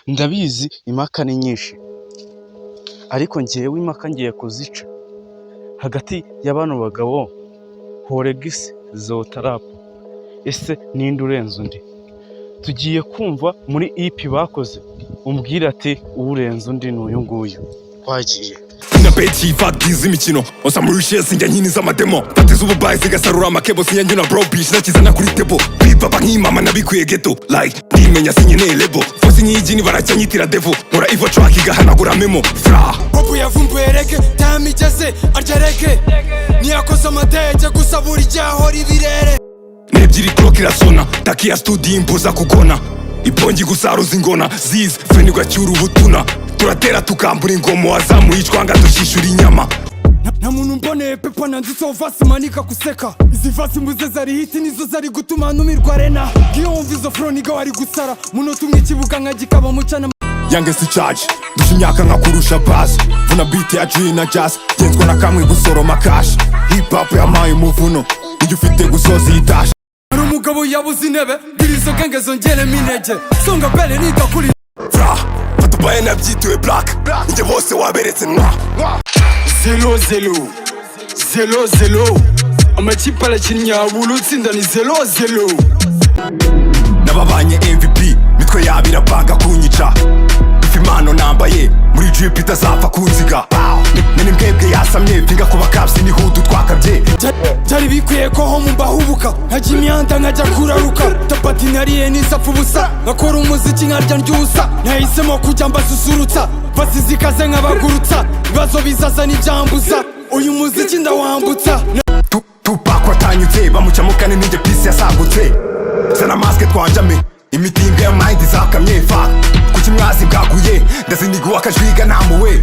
Ndabizi impaka ni nyinshi, ariko njyewe impaka ngiye kuzica hagati ya bano bagabo Horegisi Zotarapu. Ese ninde urenze undi? Tugiye kumva muri EP bakoze, umbwira ati urenze undi ni uyu nguyu. Twagiye na beti fagize imikino osa muri shesi njya nkiniza amademo tatiza ububaye zigasarura amakebo sinyanyuna bro bitch nakizana kuri table bipapa nk'imama nabikuye ghetto like ndimenya sinyeneye lebo fosi nk'ijini baracyanyitira devo nkora ivo track igahanagura memo fra popu yavumbuye reke tamigeze arya reke niyakoze amadege gusa buri ryahora ibirere nebyiri clock irasona takiya studio imbuza kugona ibongi gusaruza ingona zize feni gacyura ubutuna turatera tukambura ingomo wazamuye icwanga dushishura inyama nta muntu mboneye pepa nanditseho vasi manika kuseka izi vasi mbuze zari hiti nizo zari gutuma numirwa arena ngiyo wumva izo fro niga wari gusara munota umwe ikibuga nkagikaba mucana youngest charge dusha imyaka nkakurusha bass vuna beat ya G na jazz genzwa na kamwe gusoroma cash hip hop yamaye umuvuno iyo ufite gusoza iyi dash hari umugabo yabuze intebe birizo genge zongeremo intege songa bele nidakuri fra fatubaye nabyitiwe black njye bose waberetse mwa zelo zelo zelo zelo amakipe arakinnye buri utsinda ni zelo zelo nababanye MVP mitwe yabo irapanga kunyica ifi impano nambaye muri drip itazapfa kunziga nene mbwebwe yasamye pinga kuba caps ni hudu twakabye byari bikwiye ko ho mumbahubuka nkajya imyanda nkajya kuraruka tapati nariye nisapfa ubusa ngakora umuziki nkarya ndyusa nahisemo kujya mbasusurutsa basizikaze nkabagurutsa ibibazo bizaza n'ibyambuza uyu muziki ndawambutsa Tupac watanyutse bamucamo kane ninjye pisi yasagutse zana maske twanjame imitinga ya mind zakamye fuck kuki mwazi bwaguye ndaziniga wakajwiga namuwe